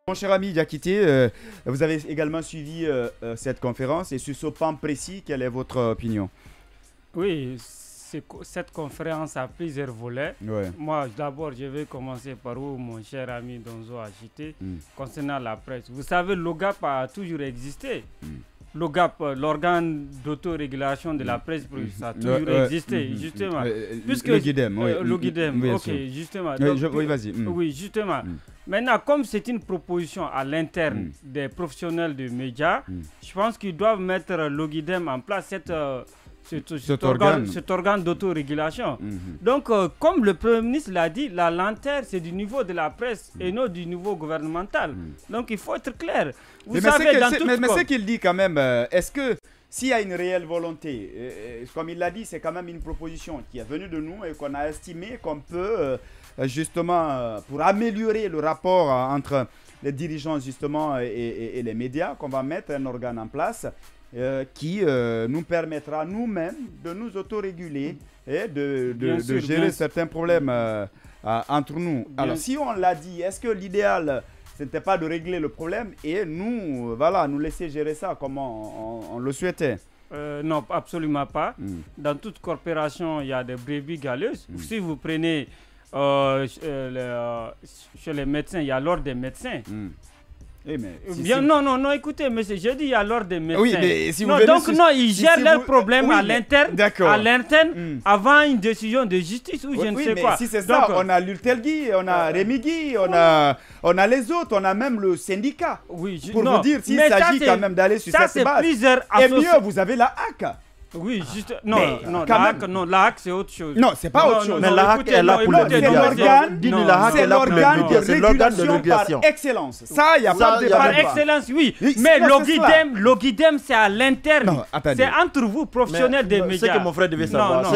Mon cher ami Diakité, vous avez également suivi cette conférence et sur ce pan précis, quelle est votre opinion? Oui, cette conférence a plusieurs volets. Ouais. Moi, d'abord, je vais commencer par où mon cher ami Donzo a cité concernant la presse. Vous savez, l'OGAP a toujours existé. L'OGAP, l'organe d'autorégulation de la presse, ça a toujours existé, justement. Puisque le GUIDEM, oui. Le GUIDEM, oui, ok, justement. Oui, vas-y. Oui, justement. Maintenant, comme c'est une proposition à l'interne des professionnels de médias, je pense qu'ils doivent mettre le GUIDEM en place, cet organe d'autorégulation. Donc, comme le Premier ministre l'a dit, la lenteur, c'est du niveau de la presse et non du niveau gouvernemental. Donc, il faut être clair. Mais ce qu'il dit quand même, est-ce que s'il y a une réelle volonté, comme il l'a dit, c'est quand même une proposition qui est venue de nous et qu'on a estimé qu'on peut, justement, pour améliorer le rapport entre les dirigeants, justement, et les médias, qu'on va mettre un organe en place qui nous permettra nous-mêmes de nous autoréguler et de gérer certains problèmes entre nous. Alors, si on l'a dit, est-ce que l'idéal, ce n'était pas de régler le problème et nous, voilà, nous laisser gérer ça comme on le souhaitait? Non, absolument pas. Dans toute corporation, il y a des brebis galeuses. Si vous prenez chez les médecins, il y a l'ordre des médecins. Non, écoutez, monsieur, j'ai dit il y a l'ordre des médecins. Oui, mais si vous ils gèrent leurs problèmes à l'interne avant une décision de justice ou je ne sais quoi. Si c'est ça, on a l'Ultelgui, on a Remigui, on a les autres, on a même le syndicat. Oui, pour vous dire s'il s'agit quand même d'aller sur cette base. Et mieux, vous avez la HAC. Oui, juste. La HAC, c'est autre chose. Non, c'est pas autre chose. Mais la HAC est là pour les médias. C'est l'organe de régulation par excellence. Ça, il n'y a pas de débat. Par excellence, oui. Mais le GUIDEM, c'est à l'interne. C'est entre vous, professionnels des médias. Ce que mon frère devait savoir.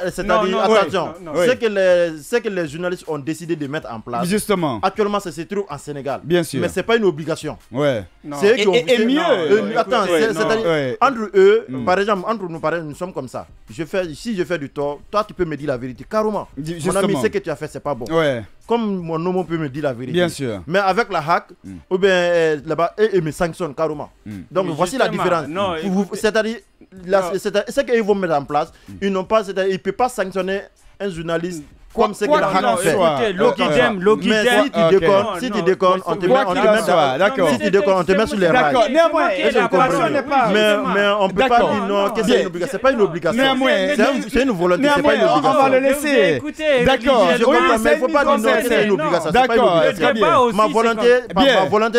C'est-à-dire, attention, ce que les journalistes ont décidé de mettre en place. Justement. Actuellement, ça se trouve en Sénégal. Bien sûr. Mais ce n'est pas une obligation. Ouais. Et mieux. Attends, c'est-à-dire, entre eux, par exemple, entre nous, nous sommes comme ça. Si je fais du tort, toi tu peux me dire la vérité. Carrément. Mon ami, ce que tu as fait, c'est pas bon. Ouais. Comme mon homme peut me dire la vérité. Bien sûr. Mais avec la HAC, ou bien là-bas, ils me sanctionnent carrément. Donc voici la différence. C'est-à-dire, ce qu'ils vont mettre en place, ils n'ont pas, c'est-à-dire, ils ne peuvent pas sanctionner un journaliste. Comme ce que la HAC fait. Si tu déconnes, on te met sur les rails. D'accord, néanmoins, mais on ne peut pas dire non, que c'est une obligation. C'est pas une obligation. C'est une volonté, c'est pas une obligation. On va le laisser. D'accord, je comprends, mais il ne faut pas dire non, que c'est une obligation. D'accord, ma volonté,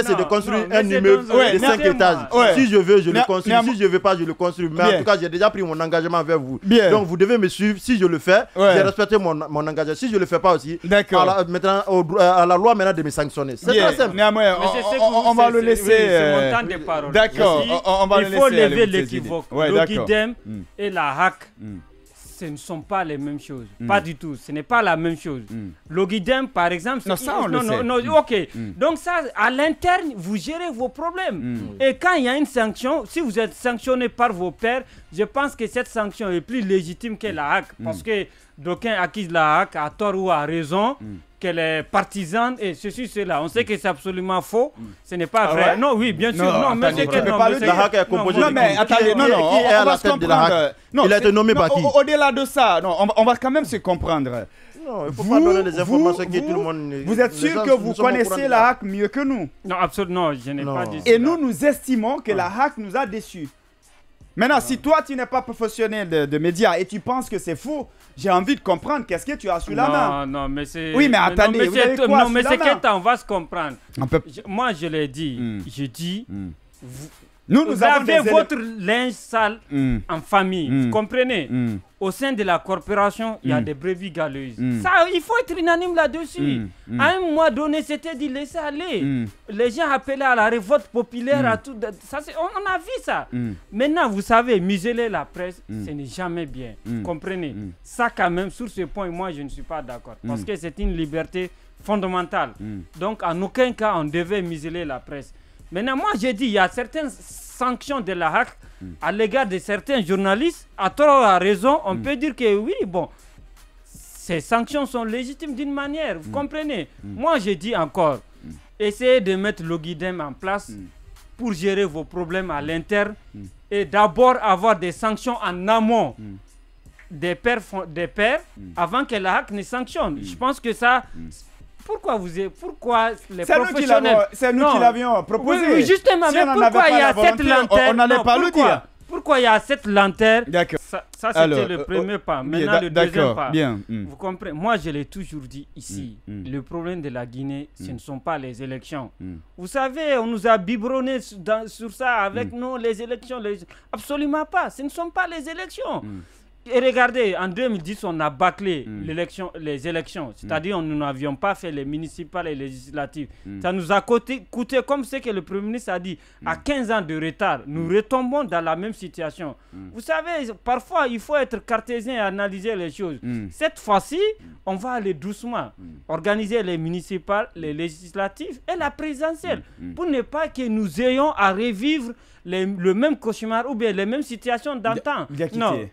c'est de construire un immeuble de 5 étages. Si je veux, je le construis. Si je ne veux pas, je le construis. Mais en tout cas, j'ai déjà pris mon engagement vers vous. Donc, vous devez me suivre. Si je le fais, j'ai respecté mon engagement. Si je ne le fais pas aussi, maintenant, à la loi maintenant de me sanctionner. C'est très simple. On va le laisser. C'est mon temps de parole. D'accord, on va le laisser. Il faut lever l'équivoque. Le GUIDEM et la HAC, ce ne sont pas les mêmes choses. Pas du tout. Ce n'est pas la même chose. Le GUIDEM, par exemple... Non, ça, on le sait. Ok. Donc ça, à l'interne, vous gérez vos problèmes. Et quand il y a une sanction, si vous êtes sanctionné par vos pairs, je pense que cette sanction est plus légitime que la HAC. Parce que d'aucuns accusent la HAC à tort ou à raison qu'elle est partisane et ceci, cela. On sait que c'est absolument faux. Ce n'est pas vrai. Non, oui, bien sûr. Non, mais c'est que la HAC est composée de qui est à la tête de la HAC. Il a été nommé par qui? Au-delà de ça, on va quand même se comprendre. Non, il ne faut pas donner des informations que tout le monde... Vous êtes sûr que vous connaissez la HAC mieux que nous? Non, absolument, je n'ai pas dit ça. Et nous estimons que la HAC nous a déçus. Maintenant, si toi, tu n'es pas professionnel de médias et tu penses que c'est faux, j'ai envie de comprendre qu'est-ce que tu as sous la main. Non, mais c'est... Oui, mais attendez, vous avez quoi non, mais c'est qu'on va se comprendre. Moi, je l'ai dit. Je dis... Vous avez votre linge sale en famille, vous comprenez? Au sein de la corporation, il y a des brebis galeuses. Ça, il faut être unanime là-dessus. À un moment donné, c'était dit laisser aller. Les gens appelaient à la révolte populaire, à tout. Ça, on a vu ça. Maintenant, vous savez, museler la presse, ce n'est jamais bien. Vous comprenez? Ça, quand même, sur ce point, moi, je ne suis pas d'accord. Parce que c'est une liberté fondamentale. Donc, en aucun cas, on devait museler la presse. Maintenant, moi, j'ai dit, il y a certaines sanctions de la HAC à l'égard de certains journalistes. À tort ou à raison, on peut dire que oui, bon, ces sanctions sont légitimes d'une manière. Vous comprenez? Moi, j'ai dit encore, essayez de mettre le guidem en place pour gérer vos problèmes à l'interne et d'abord avoir des sanctions en amont des pères avant que la HAC ne sanctionne. Je pense que ça... Pourquoi les professionnels... C'est nous qui l'avions proposé. Oui, justement, mais pourquoi il y a cette lenteur? On n'allait pas le dire. Pourquoi il y a cette lenteur? D'accord. Ça c'était le premier pas. Maintenant, le deuxième pas. Bien. Vous comprenez? Moi, je l'ai toujours dit ici. Le problème de la Guinée, ce ne sont pas les élections. Vous savez, on nous a biberonné sur ça avec nous, les élections. Absolument pas. Ce ne sont pas les élections. Et regardez, en 2010, on a bâclé les élections. C'est-à-dire, nous n'avions pas fait les municipales et les législatives. Ça nous a coûté, comme ce que le Premier ministre a dit, à 15 ans de retard. Nous retombons dans la même situation. Vous savez, parfois, il faut être cartésien et analyser les choses. Cette fois-ci, on va aller doucement. Organiser les municipales, les législatives et la présidentielle. Pour ne pas que nous ayons à revivre le même cauchemar ou bien les mêmes situations d'antan. Non.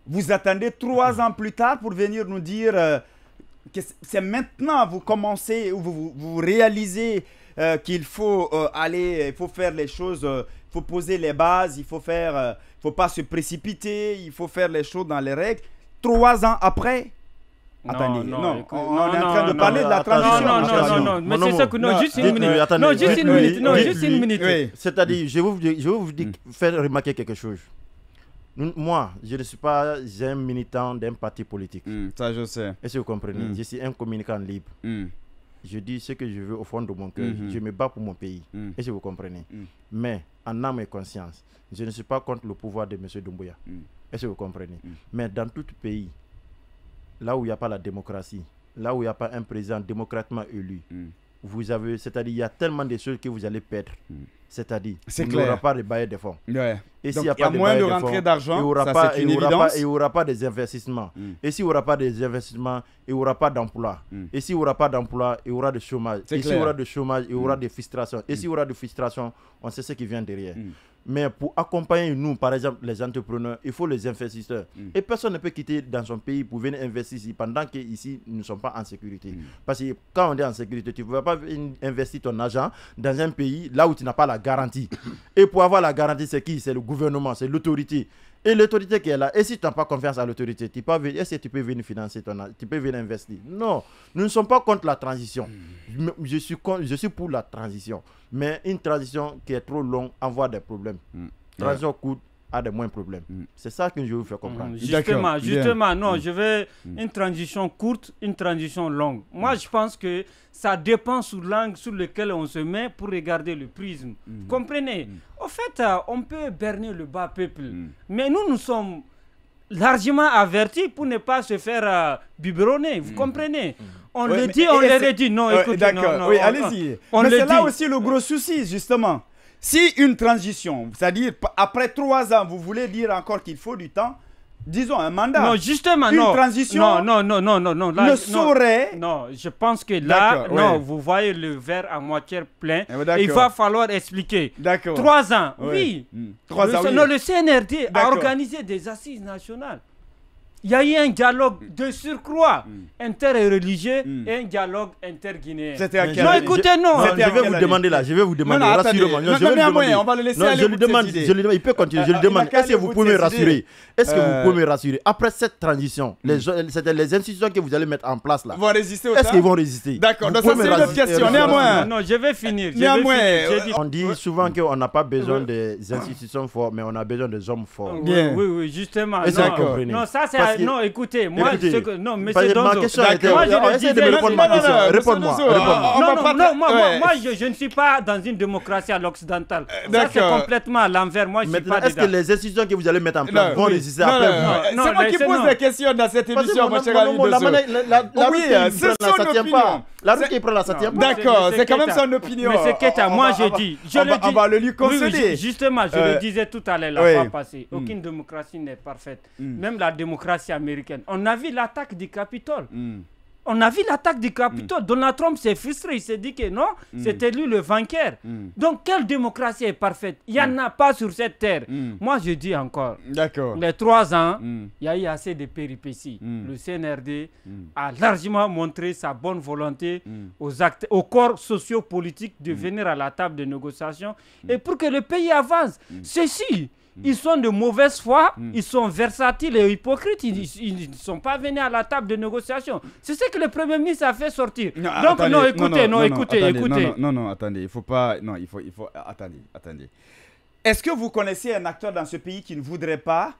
Vous attendez 3 ans plus tard pour venir nous dire que c'est maintenant vous commencez, vous réalisez qu'il faut il faut faire les choses, il faut poser les bases, il faut pas se précipiter, il faut faire les choses dans les règles. 3 ans après. Attendez, non, on est en train de parler de la transition. Non, mais c'est ça que juste une minute. Juste une minute. C'est-à-dire, je vais vous faire remarquer quelque chose. Moi, je ne suis pas un militant d'un parti politique. Ça, je sais. Est-ce que vous comprenez? Je suis un communicant libre. Je dis ce que je veux au fond de mon cœur. Je me bats pour mon pays. Est-ce que vous comprenez? Mais, en âme et conscience, je ne suis pas contre le pouvoir de M. Doumbouya. Est-ce que vous comprenez? Mais dans tout pays, là où il n'y a pas la démocratie, là où il n'y a pas un président démocratiquement élu, vous avez, c'est-à-dire, il y a tellement de choses que vous allez perdre. C'est-à-dire, il n'y aura pas de bailleurs de fonds. Et s'il n'y a pas de moins de rentrée d'argent, il n'y aura pas des investissements. Et s'il n'y aura pas des investissements, il n'y aura pas d'emploi. Et s'il n'y aura pas d'emploi, il y aura de chômage. Et s'il y aura de chômage, il y aura de frustration. Et s'il y aura de frustration, on sait ce qui vient derrière. Mais pour accompagner nous, par exemple, les entrepreneurs, il faut les investisseurs. Et personne ne peut quitter dans son pays pour venir investir ici pendant qu'ici, nous ne sommes pas en sécurité. Parce que quand on est en sécurité, tu ne vas pas investir ton argent dans un pays là où tu n'as pas la garantie. Et pour avoir la garantie, c'est qui? C'est le gouvernement, c'est l'autorité. Et l'autorité qui est là, et si tu n'as pas confiance à l'autorité, est-ce que tu peux venir financer ton argent? Tu peux venir investir? Non, nous ne sommes pas contre la transition. Je suis pour la transition. Mais une transition qui est trop longue envoie des problèmes. Transition courte a des moins problèmes. C'est ça que je vous fais comprendre. Justement, non, je veux une transition courte, une transition longue. Moi, je pense que ça dépend sur l'angle sur lequel on se met pour regarder le prisme. Comprenez? Au fait, on peut berner le bas peuple, mais nous sommes largement avertis pour ne pas se faire biberonner. Vous comprenez? On le dit, on le redit. Non, écoutez, d'accord, oui, allez-y. Mais c'est là aussi le gros souci, justement. Si une transition, c'est-à-dire après 3 ans, vous voulez dire encore qu'il faut du temps, disons un mandat. Non, justement, une transition non, là, ne saurait. Non, je pense que là, vous voyez le verre à moitié plein. Il va falloir expliquer. 3 ans, oui. 3 ans, oui. Non, le CNRD a organisé des assises nationales. Il y a eu un dialogue de surcroît interreligieux et un dialogue interguinéen. Non, écoutez, non. Je vais vous demander là, rassurez-moi. On va le laisser aller. Je lui demande, il peut continuer. Je lui demande, est-ce que vous pouvez me rassurer? Est-ce que vous pouvez me rassurer? Après cette transition, les institutions que vous allez mettre en place là, vont résister au temps? Est-ce qu'ils vont résister? D'accord, donc ça c'est une autre question. Néanmoins. Non, je vais finir. On dit souvent qu'on n'a pas besoin des institutions fortes, mais on a besoin des hommes forts. Oui, justement. Non, ça c'est... Non, écoutez, moi, non, monsieur Donzo, ma question était... Moi, je ne suis pas dans une démocratie à l'occidentale. Ça, c'est complètement à l'envers. Moi, je suis pas dedans. Est-ce que les institutions que vous allez mettre en place vont résister après vous? C'est moi qui pose des questions dans cette émission, mon cher ami. La route qui prend là, ça tient pas. D'accord, c'est quand même son opinion. Mais c'est Keita, moi je dis... On va le lui concéder. Justement, je le disais tout à l'heure, la fois passée. Aucune démocratie n'est parfaite. Même la démocratie américaine. On a vu l'attaque du Capitole. On a vu l'attaque du Capitole. Donald Trump s'est frustré. Il s'est dit que non, c'était lui le vainqueur. Donc, quelle démocratie est parfaite? Il n'y en a pas sur cette terre. Moi, je dis encore, les 3 ans, il y a eu assez de péripéties. Le CNRD a largement montré sa bonne volonté aux corps sociopolitiques de venir à la table de négociation et pour que le pays avance. Ceci, ils sont de mauvaise foi, ils sont versatiles et hypocrites, ils ne sont pas venus à la table de négociation. C'est ce que le Premier ministre a fait sortir. Non, donc attendez, écoutez. Non, attendez, il faut pas, non, il faut, attendez. Est-ce que vous connaissez un acteur dans ce pays qui ne voudrait pas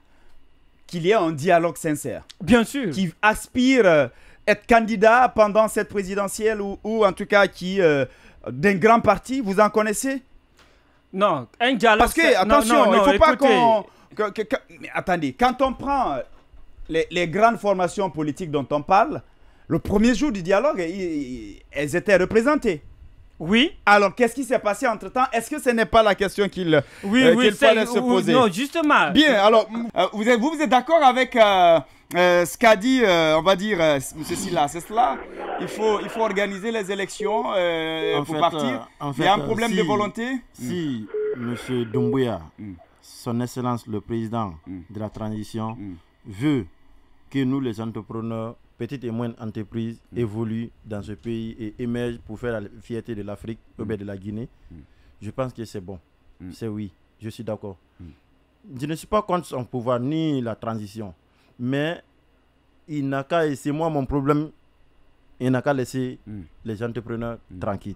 qu'il y ait un dialogue sincère? Bien sûr. Qui aspire être candidat pendant cette présidentielle ou en tout cas qui d'un grand parti, vous en connaissez? Non, un dialogue. Parce que, attention, il ne faut pas qu'on... Mais attendez, quand on prend les grandes formations politiques dont on parle, le premier jour du dialogue, elles étaient représentées. Oui. Alors, qu'est-ce qui s'est passé entre-temps? Est-ce que ce n'est pas la question qu'il fallait se poser? Non, justement. Bien, alors, vous êtes d'accord avec ce qu'a dit, on va dire, M. Sylla, c'est cela? Il faut organiser les élections pour partir. Il y a un problème de volonté? Si M. Doumbouya, son Excellence le Président de la transition, veut que nous, les entrepreneurs, petites et moyennes entreprises, évoluent dans ce pays et émergent pour faire la fierté de l'Afrique, ou bien de la Guinée, je pense que c'est bon. C'est oui, je suis d'accord. Je ne suis pas contre son pouvoir ni la transition, mais il n'a qu'à, et c'est moi mon problème, il n'a qu'à laisser les entrepreneurs tranquilles.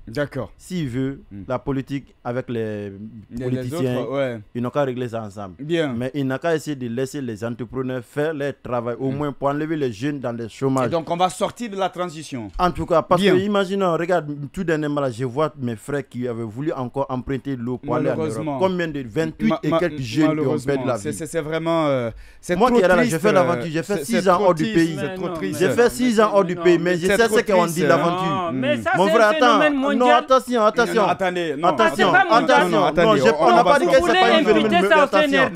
D'accord. S'il veut, la politique avec les politiciens, autres, ils n'ont qu'à régler ça ensemble. Bien. Mais il n'a qu'à essayer de laisser les entrepreneurs faire leur travail, au moins pour enlever les jeunes dans le chômage. Et donc on va sortir de la transition. En tout cas, parce que imaginons, regarde, tout dernièrement là, je vois mes frères qui avaient voulu encore emprunter l'eau pour aller en Europe. Combien de 28 et quelques jeunes qui ont perdu la vie. C'est vraiment... moi qui era là, j'ai fait l'aventure, j'ai fait 6 ans hors du pays. C'est trop triste. J'ai fait 6 ans hors du pays, mais je sais ce qu'on dit l'aventure. Mon frère, attends. Non, attention. Attendez, non, attention. On n'a pas dit que c'est pas une vérité.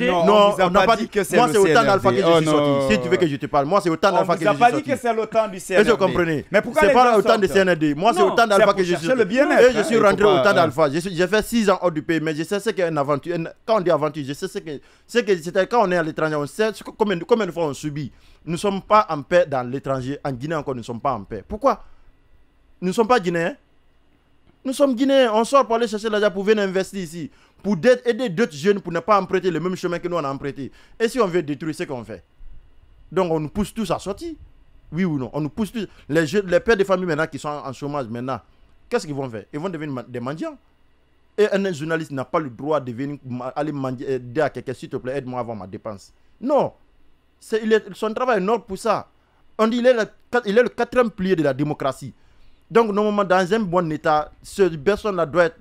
Non, on n'a pas dit que c'est le CNRD. Moi, c'est autant d'alpha que je suis sorti. Si tu veux que je te parle, moi, c'est autant d'alpha que je suis sorti. On n'a pas dit que c'est l'autant du CNRD. Est-ce que vous comprenez? C'est pas autant du CNRD. Moi, c'est autant d'alpha que je suis sorti. Et je suis rentré autant d'alpha. J'ai fait 6 ans hors du pays, mais je sais ce qu'est une aventure. Quand on dit aventure, je sais ce que c'est. Quand on est à l'étranger, on sait combien de fois on subit. Nous ne sommes pas en paix dans l'étranger. En Guinée encore, nous ne sommes pas en paix. Pourquoi? Nous ne sommes pas Guinéens. Nous sommes Guinéens, on sort pour aller chercher l'argent pour venir investir ici, pour aider d'autres jeunes pour ne pas emprunter le même chemin que nous on a emprunté. Et si on veut détruire ce qu'on fait? Donc on nous pousse tous à sortir. Oui ou non? On nous pousse tous. Les pères de famille maintenant qui sont en chômage maintenant, qu'est-ce qu'ils vont faire? Ils vont devenir des mendiants. Et un journaliste n'a pas le droit de venir aller mendier, dire à quelqu'un, s'il te plaît, aide-moi à avoir ma dépense. Non. Son travail est noble pour ça. On dit qu'il est le 4e pilier de la démocratie. Donc, normalement, dans un bon état, cette personne-là doit être...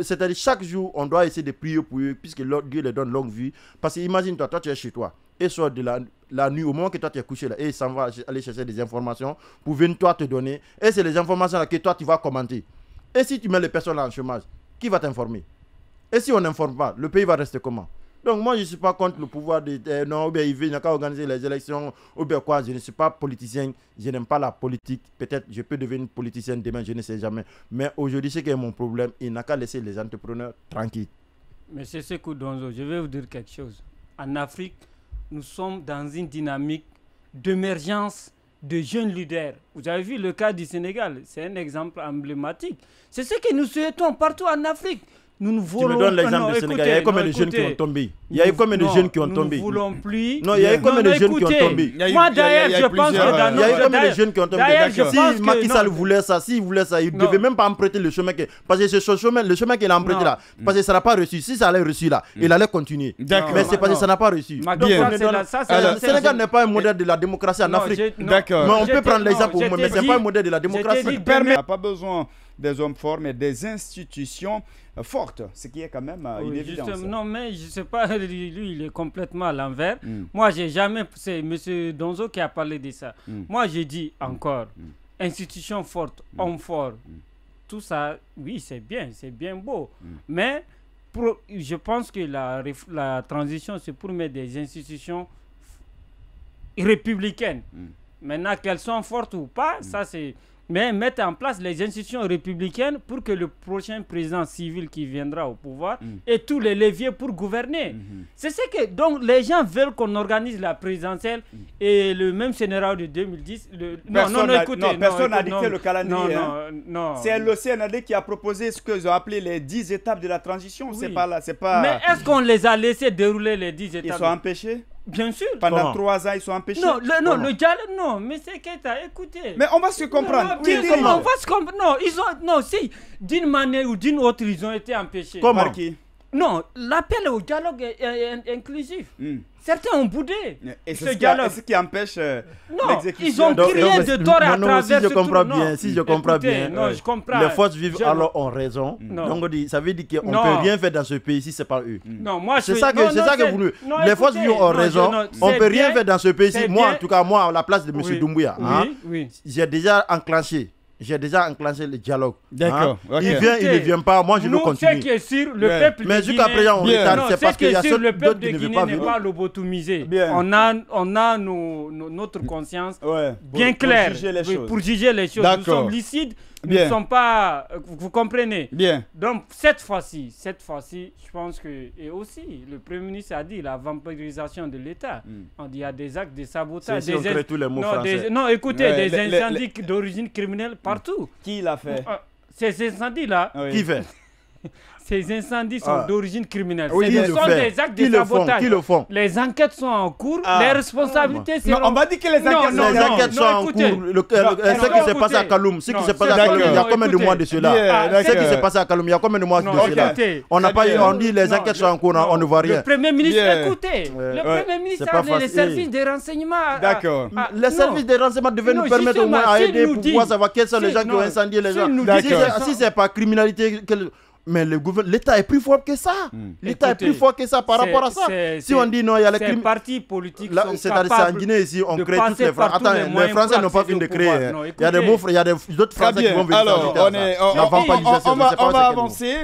C'est-à-dire, chaque jour, on doit essayer de prier pour eux, puisque Dieu leur donne longue vie. Parce que imagine-toi, toi, tu es chez toi, et sort de la nuit, au moment que toi, tu es couché là, et il s'en va aller chercher des informations pour venir, toi, te donner. Et c'est les informations-là que toi, tu vas commenter. Et si tu mets les personnes là en chômage, qui va t'informer? Et si on n'informe pas, le pays va rester comment? Donc moi je ne suis pas contre le pouvoir de non, ou bien il n'a qu'à organiser les élections, ou bien quoi, je ne suis pas politicien, je n'aime pas la politique, peut-être je peux devenir politicien demain, je ne sais jamais. Mais aujourd'hui, c'est qui est mon problème, il n'a qu'à laisser les entrepreneurs tranquilles. Monsieur Sékou Donzo, je vais vous dire quelque chose. En Afrique, nous sommes dans une dynamique d'émergence de jeunes leaders. Vous avez vu le cas du Sénégal, c'est un exemple emblématique. C'est ce que nous souhaitons partout en Afrique. Nous ne voulons... Tu me donnes l'exemple du Sénégal. Il y a combien de jeunes qui ont tombé? Il y a combien de jeunes qui ont tombé? Nous ne voulons plus... Non, il y a combien de jeunes qui ont tombé? Moi, d'ailleurs, je pense que dans il y a combien de jeunes qui ont tombé? Si Macky Sall voulait ça, s'il voulait ça, il ne devait même pas emprunter le chemin. Parce que c'est le chemin qu'il a emprunté là. Parce que ça n'a pas reçu. Si ça allait reçu là, il allait continuer. Mais c'est parce que ça n'a pas reçu. Le Sénégal n'est pas un modèle de la démocratie en Afrique. D'accord. Mais on peut prendre l'exemple pour moi, mais ce n'est pas un modèle de la démocratie. On n'a pas besoin des hommes forts, mais des institutions fortes, ce qui est quand même une évidence. Non, mais je ne sais pas, lui, il est complètement à l'envers. Moi, j'ai jamais... C'est M. Donzo qui a parlé de ça. Moi, j'ai dit encore, institutions fortes, hommes forts, tout ça, oui, c'est bien beau. Mais je pense que la transition, c'est pour mettre des institutions républicaines. Maintenant, qu'elles sont fortes ou pas, ça c'est... Mais mettre en place les institutions républicaines pour que le prochain président civil qui viendra au pouvoir ait tous les leviers pour gouverner. C'est ce que... Donc, les gens veulent qu'on organise la présidentielle et le même scénario de 2010... Personne n'a dicté le calendrier. Non. C'est le CNRD qui a proposé ce qu'ils ont appelé les 10 étapes de la transition. C'est pas là, c'est pas... Mais est-ce qu'on les a laissés dérouler les 10 étapes? Ils sont empêchés? Bien sûr. Pendant 3 ans, ils sont empêchés. Le dialogue, non, mais c'est Keita, écoutez. Mais on va se comprendre. On va se comprendre. Non, si d'une manière ou d'une autre, ils ont été empêchés. Comment? Par qui? Non, l'appel au dialogue est inclusif. Certains ont boudé. Et ce dialogue. Ce qui empêche Ils l'exécution. ont crié de tort à travers. Si je comprends bien, je comprends. Les forces vives alors ont raison. Donc ça veut dire qu'on ne peut rien faire dans ce pays si c'est pas eux. Non, moi c'est ça que vous. Les forces vives ont raison. On ne peut rien faire dans ce pays si moi, en tout cas, moi, à la place de M. Doumbouya, j'ai déjà enclenché le dialogue. D'accord. Il vient, il ne vient pas. Moi, je veux continuer. Ce qui est sûr, le peuple mais jusqu'à présent, on retarde. C'est parce qu'il y a le peuple de Guinée n'est pas lobotomisé. On a notre conscience bien claire pour juger les choses. Nous sommes lucides. Nous ne sommes pas... Vous comprenez? Bien. Donc, cette fois-ci, je pense que... Et aussi, le Premier ministre a dit la vampirisation de l'État. On dit il y a des actes de sabotage. On crée tous les mots français. Écoutez, des incendies d'origine criminelle partout. Qui l'a fait? Ces incendies-là... Qui fait? Ces incendies sont d'origine criminelle. Oui, Ce sont des actes de sabotage. Qui le font? Les enquêtes sont en cours. Les responsabilités seront... Non, on va dire que les enquêtes sont en cours. Ce qui s'est passé à Kaloum, il y a combien de mois de cela? Ce qui s'est passé à Kaloum, il y a combien de mois de cela? On dit les enquêtes sont en cours, on ne voit rien. Le Premier ministre, écoutez. Le Premier ministre a dit les services de renseignement. D'accord. Les services de renseignement devaient nous permettre au moins à aider pour pouvoir savoir quels sont les gens qui ont incendié les gens. Si ce n'est pas criminalité... Mais l'État est plus fort que ça. L'État est plus fort que ça par rapport à ça. Si on dit non, il y a les crimes. Les partis politiques sont capables en Guinée ici, on crée toutes les Français. Attends, les Français n'ont pas fini de créer. Il y a d'autres Français qui vont venir. Alors, on va avancer.